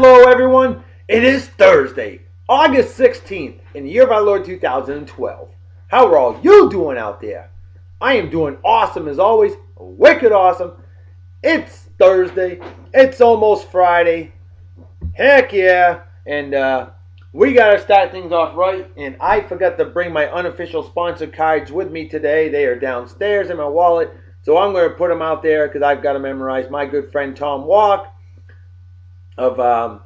Hello everyone, it is Thursday, August 16th, in the year of our Lord 2012. How are all you doing out there? I am doing awesome as always, wicked awesome. It's Thursday, it's almost Friday, heck yeah, and we gotta start things off right, and I forgot to bring my unofficial sponsor cards with me today. They are downstairs in my wallet, so I'm going to put them out there because I've got to memorize. My good friend Tom Walk of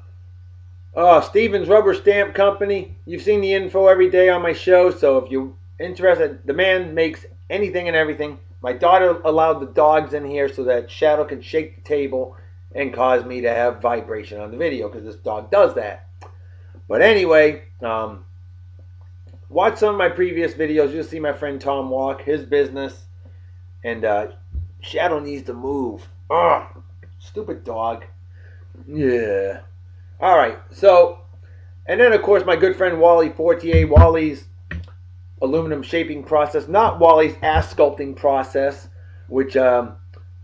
Stevens Rubber Stamp Company. You've seen the info every day on my show, so if you're interested, the man makes anything and everything. My daughter allowed the dogs in here so that Shadow can shake the table and cause me to have vibration on the video because this dog does that. But anyway, watch some of my previous videos. You'll see my friend Tom Walk, his business, and Shadow needs to move. Ugh, stupid dog. Yeah. All right, so, and then of course my good friend Wally Fortier, Wally's aluminum shaping process, not Wally's ass sculpting process, which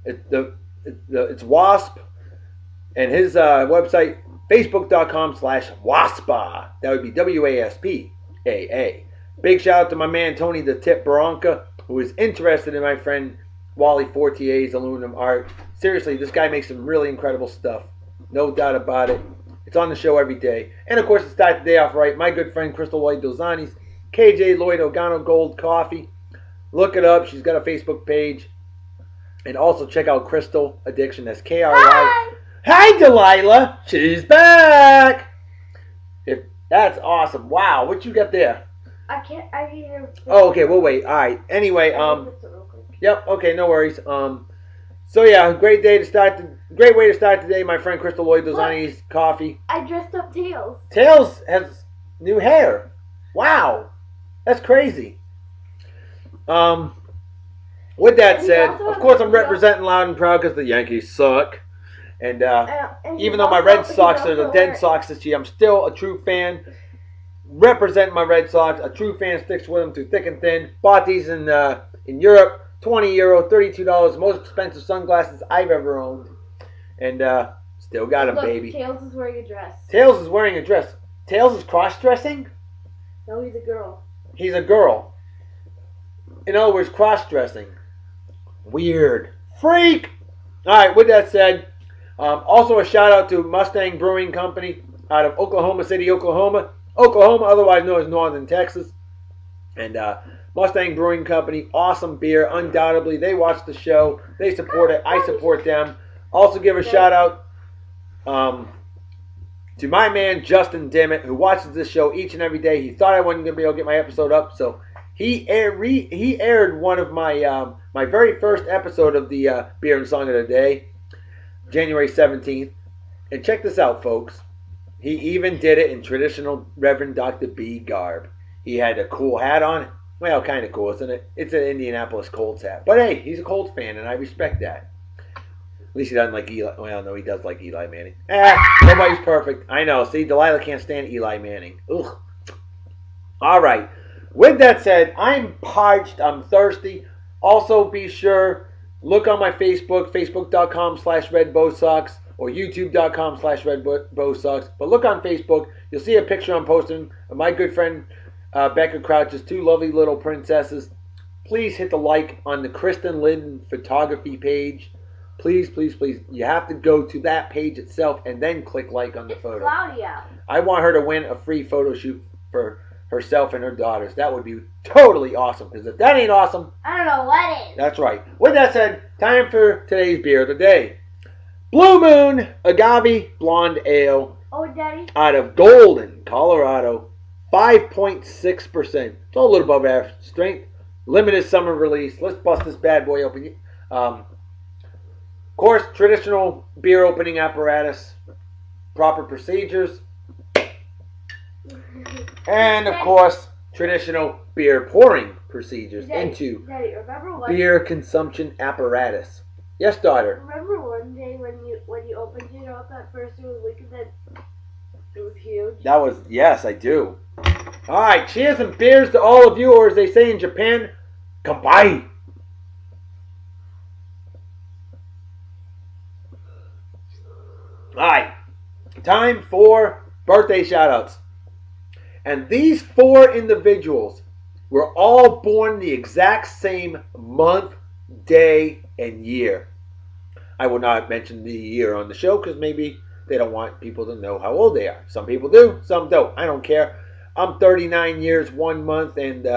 it's Wasp, and his website facebook.com/waspa. That would be WASPAA. Big shout out to my man Tony the Tip Baranca, who is interested in my friend Wally Fortier's aluminum art. Seriously, this guy makes some really incredible stuff, no doubt about it. It's on the show every day. And of course, to start the day off right, my good friend Crystal Lloyd Dozani's KJ Lloyd Ogano Gold Coffee. Look it up. She's got a Facebook page. And also check out Crystal Addiction. That's KRY. Hi, Delilah. She's back. That's awesome. Wow, what you got there? I can't hear. Oh, okay. We'll wait. All right. Anyway, Yep. Okay. No worries. So yeah, great way to start today. My friend Crystal Lloyd Dozani's coffee. I dressed up Tails. Tails has new hair. Wow, that's crazy. With that said, of course I'm representing loud and proud because the Yankees suck. And even though my Red Sox are the dead Sox this year, I'm still a true fan. Representing my Red Sox, a true fan sticks with them through thick and thin. Bought these in Europe. €20, $32, most expensive sunglasses I've ever owned. And still got them, baby. Tails is wearing a dress. Tails is wearing a dress. Tails is cross-dressing? No, he's a girl. He's a girl. In other words, cross-dressing. Weird. Freak! Alright, with that said, also a shout-out to Mustang Brewing Company out of Oklahoma City, Oklahoma, otherwise known as Northern Texas. And Mustang Brewing Company, awesome beer, undoubtedly. They watch the show. They support it. I support them. Also give a shout out to my man Justin Dimmitt, who watches this show each and every day. He thought I wasn't going to be able to get my episode up, so he aired one of my my very first episode of the Beer and Song of the Day, January 17th. And check this out, folks. He even did it in traditional Reverend Dr. B garb. He had a cool hat on. Well, kind of cool, isn't it? It's an Indianapolis Colts hat. But hey, he's a Colts fan, and I respect that. At least he doesn't like Eli. Well, no, he does like Eli Manning. Nobody's perfect. I know. See, Delilah can't stand Eli Manning. Ugh. All right. With that said, I'm parched. I'm thirsty. Also, be sure, look on my Facebook, facebook.com/redbowsox or youtube.com/redbowsox. But look on Facebook. You'll see a picture I'm posting of my good friend Becca Crouch's two lovely little princesses. Please hit the like on the Kristen Lynn photography page. Please, please, please. You have to go to that page itself and then click like on the photo. Claudia. I want her to win a free photo shoot for herself and her daughters. That would be totally awesome. Because if that ain't awesome, I don't know what is. That's right. With that said, time for today's beer of the day. Blue Moon Agave Blonde Ale. Oh, Daddy. Out of Golden, Colorado. 5.6%. It's all a little above average strength. Limited summer release. Let's bust this bad boy open. Of course, traditional beer opening apparatus. Proper procedures. And, of course, traditional beer pouring procedures into beer consumption apparatus. Yes, daughter? Remember one day when you opened it up at first it was wicked, then it was huge? Yes, I do. Alright, cheers and beers to all of you, or as they say in Japan, kanpai. Alright, Time for birthday shout-outs. And these 4 individuals were all born the exact same month, day, and year. I will not mention the year on the show because maybe they don't want people to know how old they are. Some people do, some don't. I don't care. I'm 39 years, 1 month, and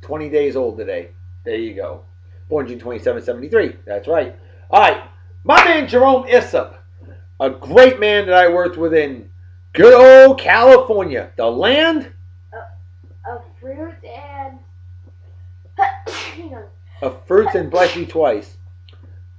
20 days old today. There you go. Born June 27, 73. That's right. All right. My man Jerome Issop, a great man that I worked with in good old California, the land Of fruit and. of fruits and bless you twice.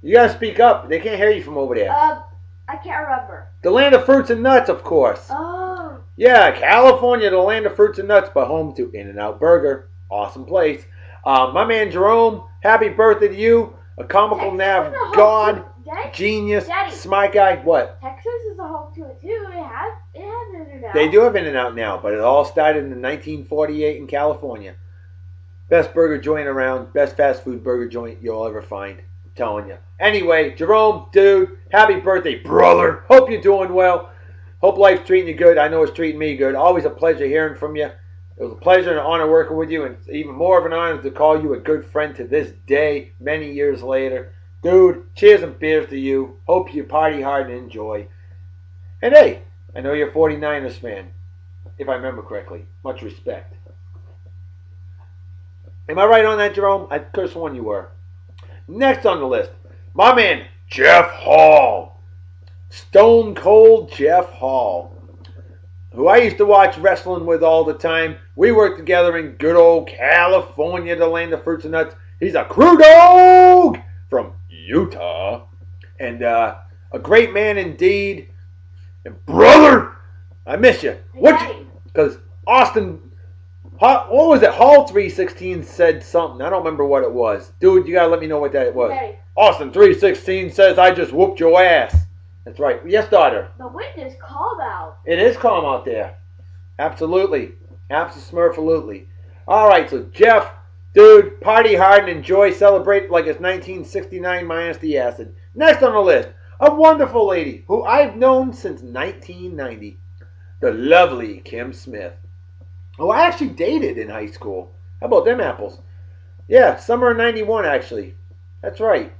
You gotta speak up. They can't hear you from over there. I can't remember. The land of fruits and nuts, of course. Oh. Yeah, California, the land of fruits and nuts, but home to In-N-Out Burger. Awesome place. My man Jerome, happy birthday to you. A comical nav god, genius, smart guy. What? Texas is a home to it too. It has In-N-Out. They do have In-N-Out now, but it all started in 1948 in California. Best burger joint around, best fast food burger joint you'll ever find. I'm telling you. Anyway, Jerome, dude, happy birthday, brother. Hope you're doing well. Hope life's treating you good. I know it's treating me good. Always a pleasure hearing from you. It was a pleasure and an honor working with you, and it's even more of an honor to call you a good friend to this day, many years later. Dude, cheers and beers to you. Hope you party hard and enjoy. And hey, I know you're a 49ers fan, if I remember correctly. Much respect. Am I right on that, Jerome? I could have sworn you were. Next on the list, my man, Jeff Hall. Stone Cold Jeff Hall, who I used to watch wrestling with all the time. We worked together in good old California, the land of fruits and nuts. He's a crew dog from Utah. And a great man indeed. And brother, I miss you. Because Austin, what was it? Hall 316 said something. I don't remember what it was. Dude, you got to let me know what that was. Okay. Austin 316 says, I just whooped your ass. That's right. Yes, daughter. The wind is calm out. It is calm out there. Absolutely. Absolutely. All right, so Jeff, dude, party hard and enjoy. Celebrate like it's 1969 minus the acid. Next on the list, a wonderful lady who I've known since 1990. The lovely Kim Smith, who I actually dated in high school. How about them apples? Yeah, summer of 91, actually. That's right.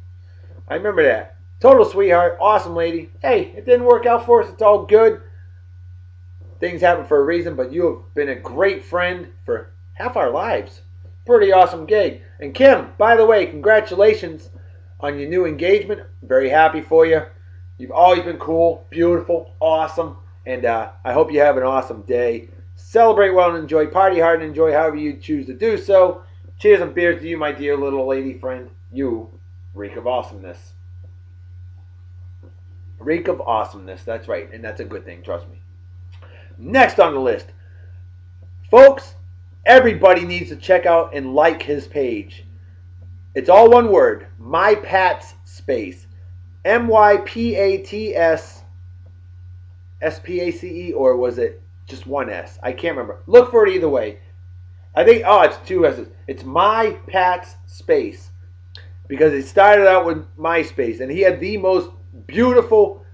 I remember that. Total sweetheart, awesome lady. Hey, it didn't work out for us. It's all good. Things happen for a reason, but you have been a great friend for half our lives. Pretty awesome gig. And Kim, by the way, congratulations on your new engagement. Very happy for you. You've always been cool, beautiful, awesome, and I hope you have an awesome day. Celebrate well and enjoy. Party hard and enjoy however you choose to do so. Cheers and beers to you, my dear little lady friend. You reek of awesomeness. Reek of awesomeness, that's right, and that's a good thing, trust me. Next on the list, folks, everybody needs to check out and like his page. It's all one word, My Pat's Space. MyPats SPACE, or was it just one S? I can't remember. Look for it either way. I think, it's 2 S's. It's My Pat's Space. Because it started out with MySpace, and he had the most beautiful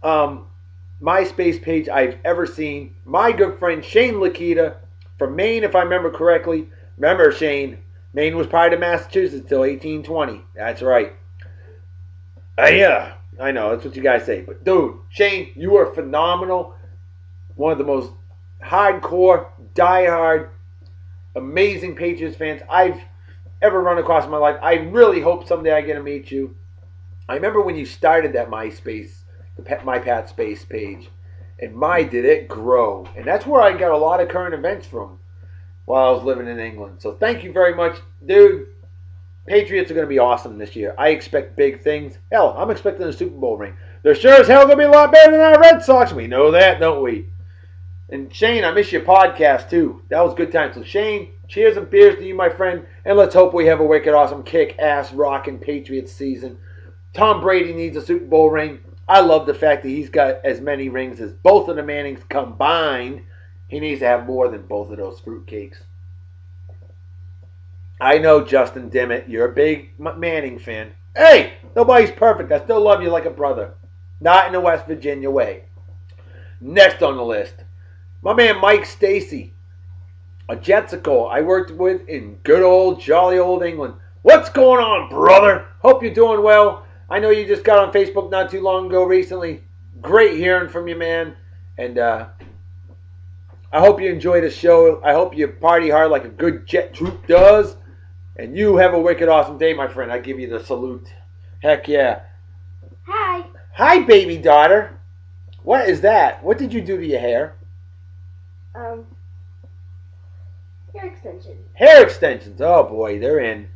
MySpace page I've ever seen. My good friend Shane Lakita from Maine, if I remember correctly. Remember, Shane, Maine was part of Massachusetts until 1820. That's right. Yeah, I know, that's what you guys say. But dude, Shane, you are phenomenal. One of the most hardcore, diehard, amazing Patriots fans I've ever run across in my life. I really hope someday I get to meet you. I remember when you started that MySpace, My Pat Space page, and my did it grow. And that's where I got a lot of current events from while I was living in England. So thank you very much, dude. Patriots are going to be awesome this year. I expect big things. Hell, I'm expecting a Super Bowl ring. They're sure as hell going to be a lot better than our Red Sox. We know that, don't we? And Shane, I miss your podcast too. That was good time. So Shane, cheers and beers to you, my friend. And let's hope we have a wicked, awesome, kick-ass, rockin' Patriots season. Tom Brady needs a Super Bowl ring. I love the fact that he's got as many rings as both of the Mannings combined. He needs to have more than both of those fruitcakes. I know, Justin Dimmitt, you're a big Manning fan. Hey, nobody's perfect. I still love you like a brother. Not in the West Virginia way. Next on the list, my man Mike Stacy, a Jetsicle I worked with in good old jolly old England. What's going on, brother? Hope you're doing well. I know you just got on Facebook not too long ago recently. Great hearing from you, man. And I hope you enjoy the show. I hope you party hard like a good jet troop does. And you have a wicked awesome day, my friend. I give you the salute. Heck yeah. Hi. Hi, baby daughter. What is that? What did you do to your hair? Hair extensions. Hair extensions. Oh boy, they're in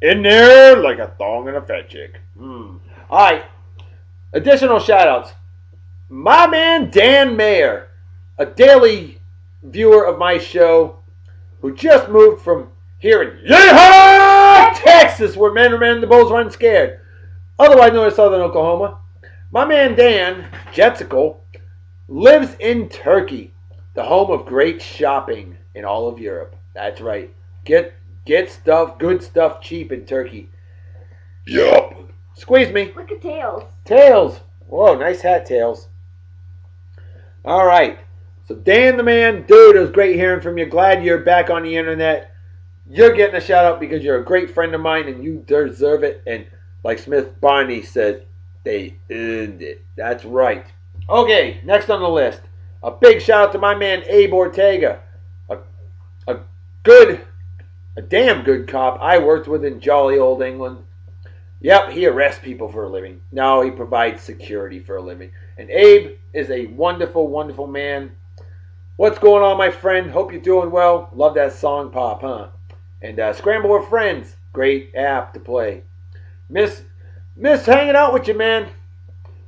there like a thong and a fat chick. All right. Additional shout outs. My man Dan Mayer, a daily viewer of my show, who just moved from here in Yeehaw, Texas, where men and the bulls run scared, otherwise known as Southern Oklahoma. My man Dan, Jetsicle, lives in Turkey, the home of great shopping in all of Europe. That's right. Get stuff, good stuff, cheap in Turkey. Yup. Squeeze me. Look at Tails. Tails. Whoa, nice hat, Tails. All right. So Dan the man, dude, it was great hearing from you. Glad you're back on the internet. You're getting a shout out because you're a great friend of mine and you deserve it. And like Smith Barney said, they earned it. That's right. Okay, next on the list. A big shout out to my man Abe Ortega. A damn good cop I worked with in jolly old England. Yep, he arrests people for a living. No, he provides security for a living. And Abe is a wonderful, wonderful man. What's going on, my friend? Hope you're doing well. Love that song pop, huh? And Scramble with Friends. Great app to play. Miss hanging out with you, man.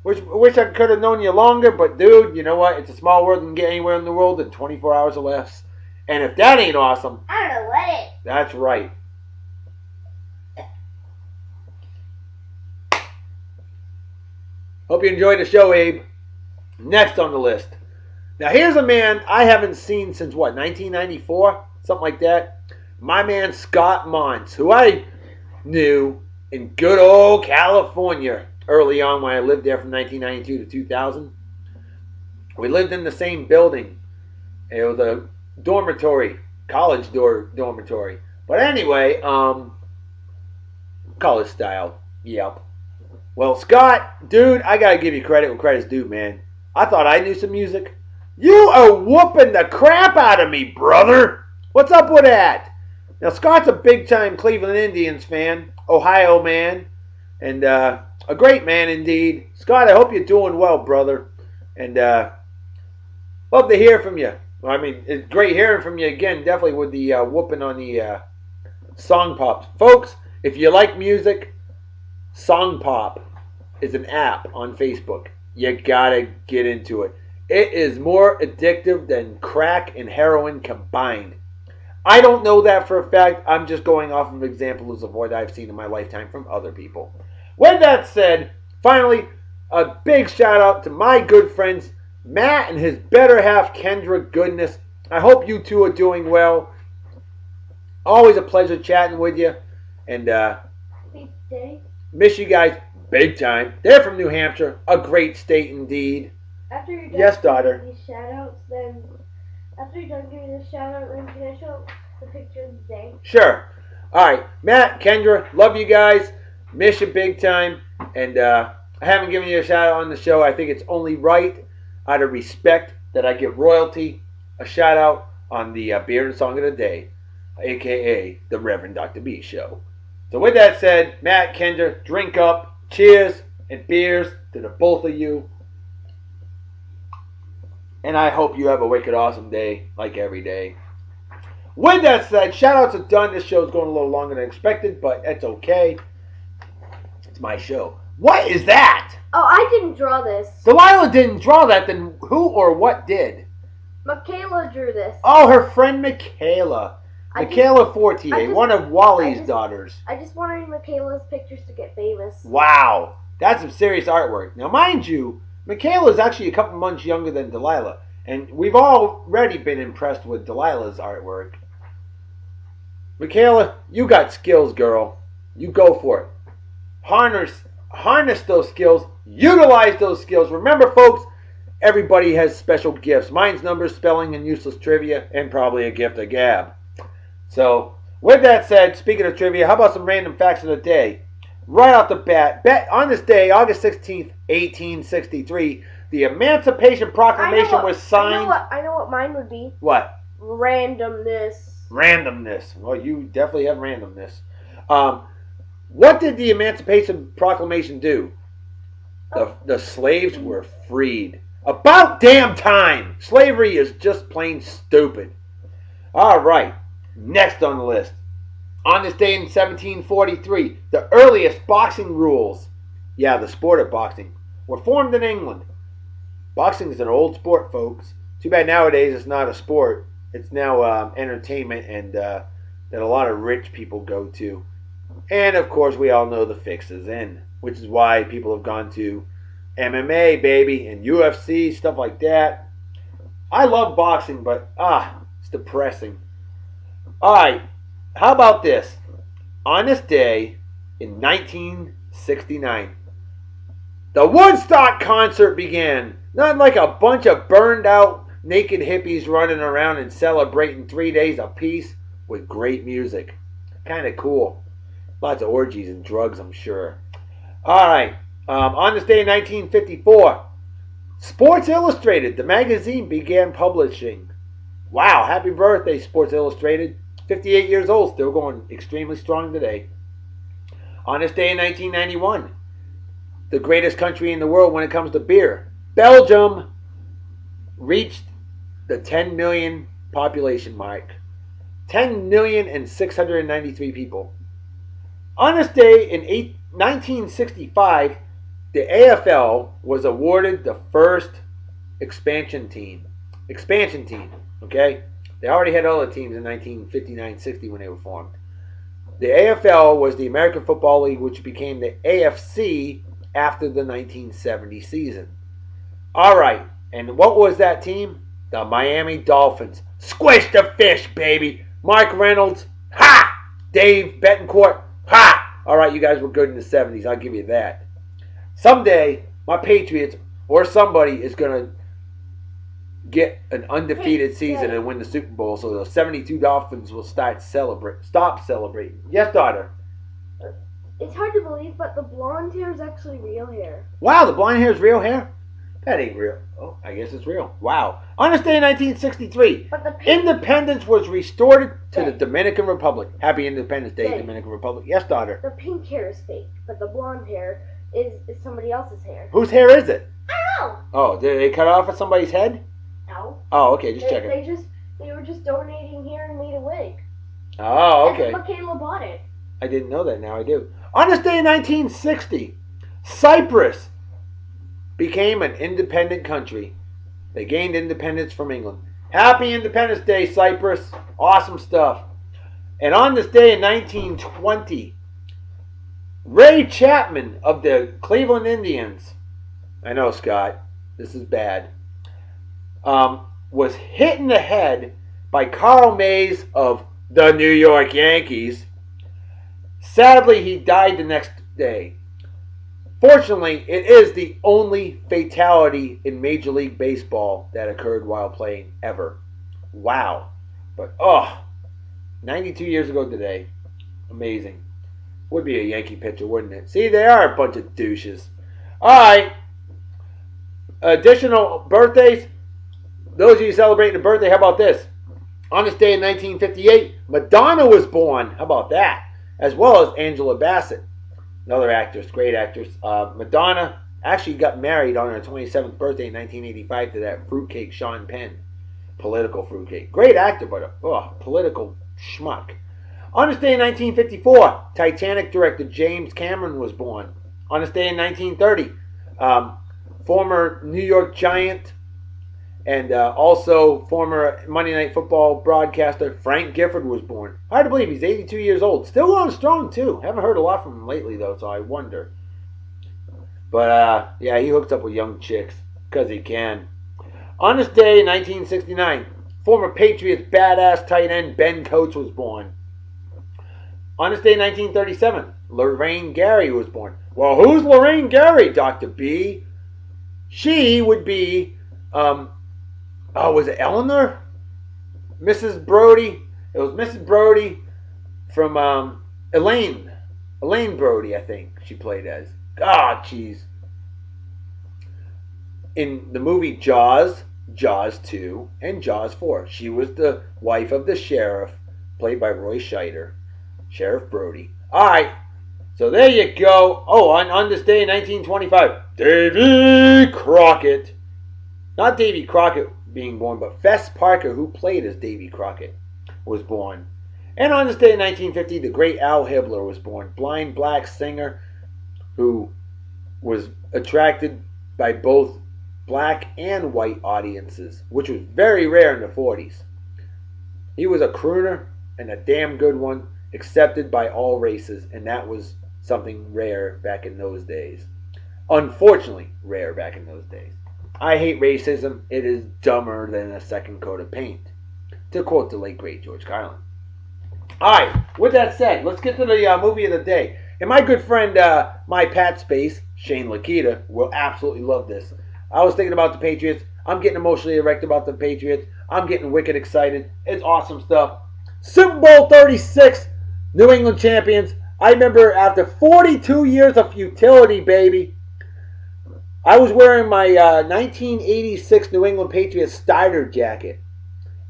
Wish I could have known you longer, but dude, you know what? It's a small world and get anywhere in the world in 24 hours or less. And if that ain't awesome, I don't know what it. that's right. Hope you enjoyed the show, Abe. Next on the list. Now here's a man I haven't seen since what, 1994? Something like that. My man Scott Mons, who I knew in good old California early on when I lived there from 1992 to 2000. We lived in the same building. It was a dormitory, college dormitory. But anyway, college style. Yep. Well, Scott, dude, I gotta give you credit when credit's due, man. I thought I knew some music. You are whooping the crap out of me, brother. What's up with that? Now, Scott's a big-time Cleveland Indians fan, Ohio man, and a great man indeed. Scott, I hope you're doing well, brother. And love to hear from you. I mean, it's great hearing from you again, definitely with the whooping on the Song Pops. Folks, if you like music, Song Pop is an app on Facebook. You gotta get into it. It is more addictive than crack and heroin combined. I don't know that for a fact. I'm just going off of examples of what I've seen in my lifetime from other people. With that said, finally, a big shout out to my good friends Matt and his better half Kendra goodness. I hope you two are doing well. Always a pleasure chatting with you. And miss you guys big time. They're from New Hampshire, a great state indeed. After you're done yes, daughter. These shout outs, then after you're done giving the shout out, then can I show the picture of the day? Sure. Alright, Matt, Kendra, love you guys. Miss you big time. And I haven't given you a shout out on the show. I think it's only right, out of respect, that I give royalty a shout out on the Beer and Song of the Day, aka the Reverend Dr. B Show. So with that said, Matt, Kendra, drink up, cheers, and beers to the both of you. And I hope you have a wicked awesome day, like every day. With that said, shout outs are done. This show's going a little longer than expected, but that's okay. It's my show. What is that? Oh, I didn't draw this. Delilah didn't draw that, then who or what did? Michaela drew this. Oh, her friend Michaela. Michaela Fortier, one of Wally's daughters. I just wanted Michaela's pictures to get famous. Wow. That's some serious artwork. Now, mind you, Michaela is actually a couple months younger than Delilah. And we've already been impressed with Delilah's artwork. Michaela, you got skills, girl. You go for it. Harness those skills. Utilize those skills. Remember, folks, everybody has special gifts. Mine's numbers, spelling, and useless trivia, and probably a gift of gab. So, with that said, speaking of trivia, how about some random facts of the day? Right off the bat, on this day, August 16th, 1863, the Emancipation Proclamation was signed. I know what mine would be. What? Randomness. Randomness. Well, you definitely have randomness. What did the Emancipation Proclamation do? The slaves were freed. About damn time! Slavery is just plain stupid. All right, next on the list. On this day in 1743, the earliest boxing rules, yeah, the sport of boxing, were formed in England. Boxing is an old sport, folks. Too bad nowadays it's not a sport. It's now entertainment and that a lot of rich people go to. And of course, we all know the fix is in, which is why people have gone to MMA, baby, and UFC, stuff like that. I love boxing, but it's depressing. All right, how about this? On this day in 1969, the Woodstock concert began. Not like a bunch of burned out naked hippies running around and celebrating 3 days of peace with great music. Kind of cool. Lots of orgies and drugs, I'm sure. All right. On this day in 1954, Sports Illustrated, the magazine, began publishing. Wow, happy birthday, Sports Illustrated. 58 years old, still going extremely strong today. On this day in 1991, the greatest country in the world when it comes to beer, Belgium, reached the 10 million population mark. 10,693,000 people. On this day in 1965, the AFL was awarded the first expansion team. Okay? They already had other teams in 1959-60 when they were formed. The AFL was the American Football League, which became the AFC after the 1970 season. All right, and what was that team? The Miami Dolphins. Squish the fish, baby. Mark Reynolds, ha! Dave Betancourt, ha! All right, you guys were good in the 70s. I'll give you that. Someday, my Patriots or somebody is going to get an undefeated season and win the Super Bowl, so the 72 Dolphins will stop celebrating. Yes, daughter? It's hard to believe, but the blonde hair is actually real hair. Wow, the blonde hair is real hair? That ain't real. Oh, I guess it's real. Wow. On this day in 1963, independence was restored to the Dominican Republic. Happy Independence Day, Dominican Republic. Yes, daughter? The pink hair is fake, but the blonde hair is somebody else's hair. Whose hair is it? I don't know. Oh, did they cut off of somebody's head? No. Oh, okay, just checking. They were just donating hair and made a wig. Oh, okay. And Michaela bought it. I didn't know that, now I do. On this day in 1960, Cyprus became an independent country. They gained independence from England. Happy Independence Day, Cyprus. Awesome stuff. And on this day in 1920, Ray Chapman of the Cleveland Indians, I know, Scott, this is bad, was hit in the head by Carl Mays of the New York Yankees. Sadly, he died the next day. Fortunately, it is the only fatality in Major League Baseball that occurred while playing ever. Wow. But, 92 years ago today. Amazing. Would be a Yankee pitcher, wouldn't it? See, they are a bunch of douches. All right. Additional birthdays. Those of you celebrating a birthday, how about this? On this day in 1958, Madonna was born. How about that? As well as Angela Bassett. Another actress, great actress. Madonna actually got married on her 27th birthday in 1985 to that fruitcake Sean Penn. Political fruitcake. Great actor, but a political schmuck. On this day in 1954, Titanic director James Cameron was born. On this day in 1930, former New York Giant and also former Monday Night Football broadcaster Frank Gifford was born. Hard to believe, he's 82 years old. Still going strong, too. Haven't heard a lot from him lately, though, so I wonder. But, yeah, he hooks up with young chicks because he can. On this day in 1969, former Patriots badass tight end Ben Coates was born. On this day in 1937, Lorraine Gary was born. Well, who's Lorraine Gary, Dr. B? She would be, was it Eleanor? Mrs. Brody. It was Mrs. Brody from Elaine. Elaine Brody, I think she played as. God, jeez. In the movie Jaws, Jaws 2, and Jaws 4, she was the wife of the sheriff, played by Roy Scheider. Sheriff Brody. Alright, so there you go. Oh, on this day in 1925, Davy Crockett. Not Davy Crockett being born, but Fess Parker, who played as Davy Crockett, was born. And on this day in 1950, the great Al Hibbler was born. Blind black singer who was attracted by both black and white audiences, which was very rare in the 40s. He was a crooner and a damn good one, accepted by all races, and that was something rare back in those days. Unfortunately, rare back in those days. I hate racism. It is dumber than a second coat of paint, to quote the late great George Carlin. Alright, with that said, let's get to the movie of the day. And my good friend, my Pat Space, Shane Lakita, will absolutely love this. I was thinking about the Patriots. I'm getting emotionally erect about the Patriots. I'm getting wicked excited. It's awesome stuff. Super Bowl 36, New England champions. I remember after 42 years of futility, baby, I was wearing my 1986 New England Patriots starter jacket.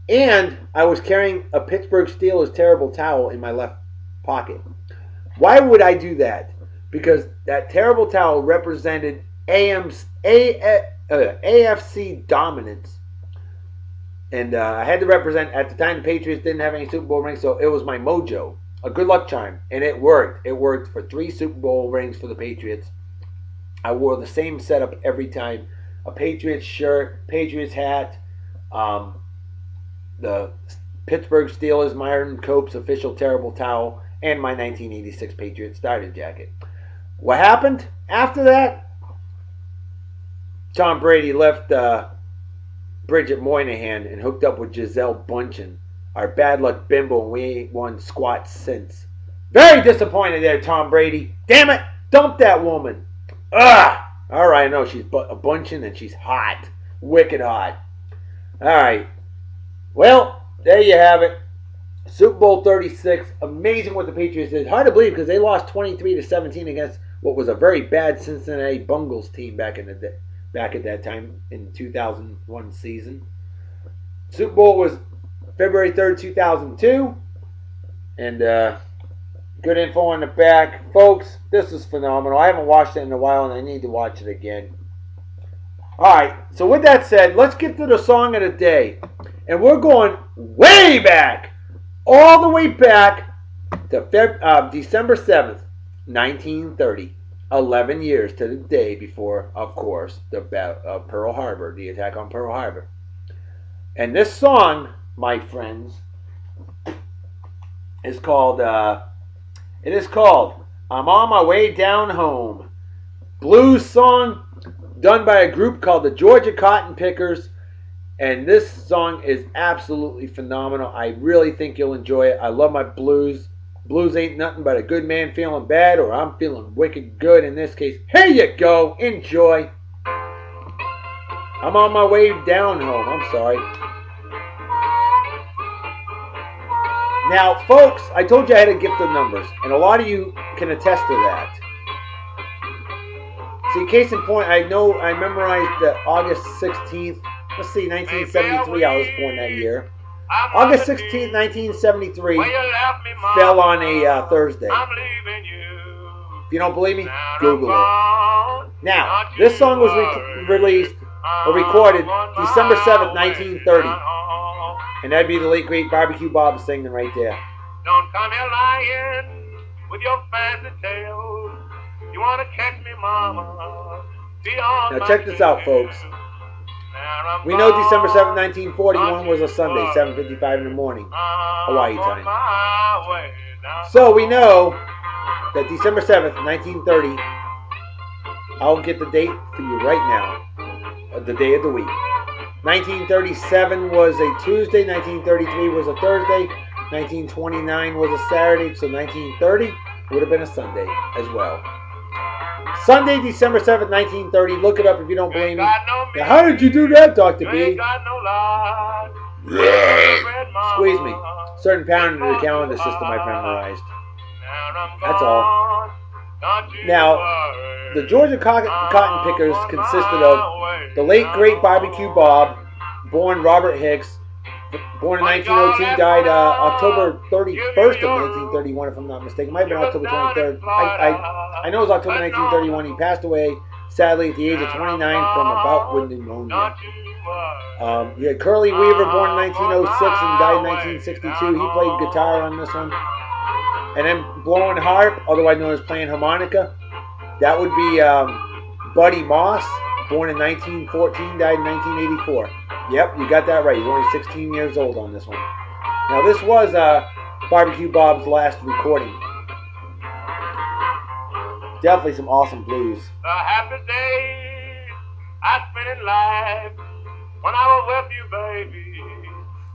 And I was carrying a Pittsburgh Steelers terrible towel in my left pocket. Why would I do that? Because that terrible towel represented AFC dominance. And I had to represent, at the time the Patriots didn't have any Super Bowl rings, so it was my mojo. A good luck charm. And it worked. It worked for 3 Super Bowl rings for the Patriots. I wore the same setup every time. A Patriots shirt, Patriots hat, the Pittsburgh Steelers Myron Cope's official terrible towel, and my 1986 Patriots starter jacket. What happened after that? Tom Brady left Bridget Moynihan and hooked up with Gisele Bündchen, our bad luck bimbo, and we ain't won squat since. Very disappointed there, Tom Brady. Damn it! Dump that woman. Ugh! Alright, I know she's a Bündchen and she's hot. Wicked hot. Alright. Well, there you have it. Super Bowl 36. Amazing what the Patriots did. Hard to believe because they lost 23-17 against what was a very bad Cincinnati Bungles team back at that time in the 2001 season. Super Bowl was February 3rd, 2002. And good info on the back. Folks, this is phenomenal. I haven't watched it in a while and I need to watch it again. Alright, so with that said, let's get to the song of the day. And we're going way back, all the way back to December 7th, 1930. 11 years to the day before, of course, the Pearl Harbor, the attack on Pearl Harbor. And this song, my friends, is called, I'm on My Way Down Home. Blues song done by a group called the Georgia Cotton Pickers. And this song is absolutely phenomenal. I really think you'll enjoy it. I love my blues. Blues ain't nothing but a good man feeling bad, or I'm feeling wicked good in this case. Here you go. Enjoy. I'm on my way down home. I'm sorry. Now, folks, I told you I had a gift of numbers, and a lot of you can attest to that. See, case in point, I know I memorized August 16th. Let's see, 1973, I was born that year. August 16th, 1973 fell on a Thursday. If you don't believe me, Google it. Now, this song was released or recorded December 7th, 1930. And that'd be the late great Barbecue Bob singing right there. Don't come here lying with your fancy tales. You want to catch me, mama? Now check this out, folks. We know December 7th, 1941 was a Sunday, 7:55 in the morning, Hawaii time. So we know that December 7th, 1930, I'll get the date for you right now, the day of the week. 1937 was a Tuesday, 1933 was a Thursday, 1929 was a Saturday, so 1930 would have been a Sunday as well. Sunday, December 7th, 1930. Look it up if you don't believe me. Now, how did you do that, Dr. B? Squeeze me. Certain pound in the calendar system I've memorized. That's all. Now, the Georgia cotton pickers consisted of the late great Barbecue Bob, born Robert Hicks, born in 1902, died October 31st of 1931, if I'm not mistaken. It might have been October 23rd. I know it was October 1931. He passed away, sadly, at the age of 29 from a bout with pneumonia. You had Curly Weaver, born in 1906 and died in 1962. He played guitar on this one. And then blowing harp, otherwise known as playing harmonica, that would be Buddy Moss, born in 1914, died in 1984. Yep, you got that right. He's only 16 years old on this one. Now, this was Barbecue Bob's last recording. Definitely some awesome blues. The happy days I spent in life when I was with you, baby.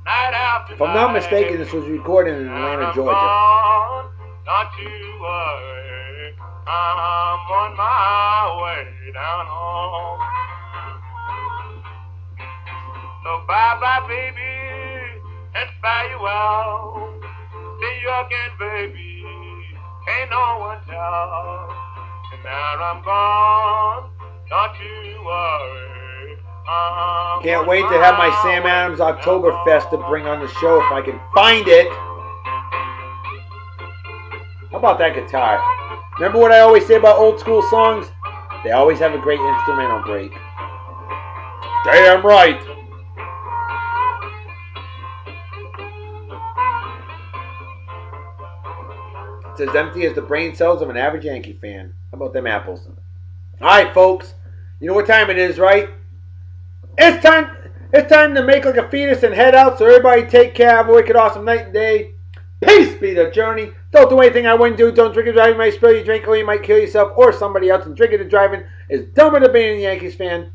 Night after If I'm not mistaken, this was recorded in Atlanta, Georgia. Don't you worry, I'm on my way down home. So bye-bye, baby, and farewell. See you again, baby, ain't no one tell. And now I'm gone, don't you worry. Can't wait to have my Sam Adams Oktoberfest to bring on the show if I can find it. How about that guitar? Remember what I always say about old school songs? They always have a great instrumental break. Damn right. It's as empty as the brain cells of an average Yankee fan. How about them apples? Alright, folks. You know what time it is, right? It's time to make like a fetus and head out, so everybody take care. Have a wicked awesome night and day. Peace be the journey. Don't do anything I wouldn't do. Don't drink and drive. You might spill your drink or you might kill yourself or somebody else. And drinking and driving is dumber than being a Yankees fan.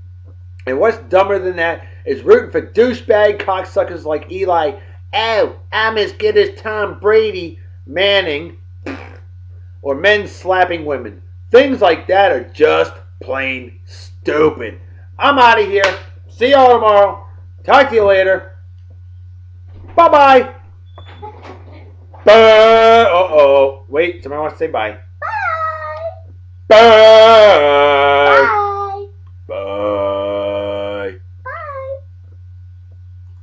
And what's dumber than that is rooting for douchebag cocksuckers like Eli. Oh, I'm as good as Tom Brady, Manning, or men slapping women. Things like that are just plain stupid. I'm out of here. See y'all tomorrow. Talk to you later. Bye-bye. Bye. Uh-oh. Wait, somebody wants to say bye. Bye. Bye. Bye.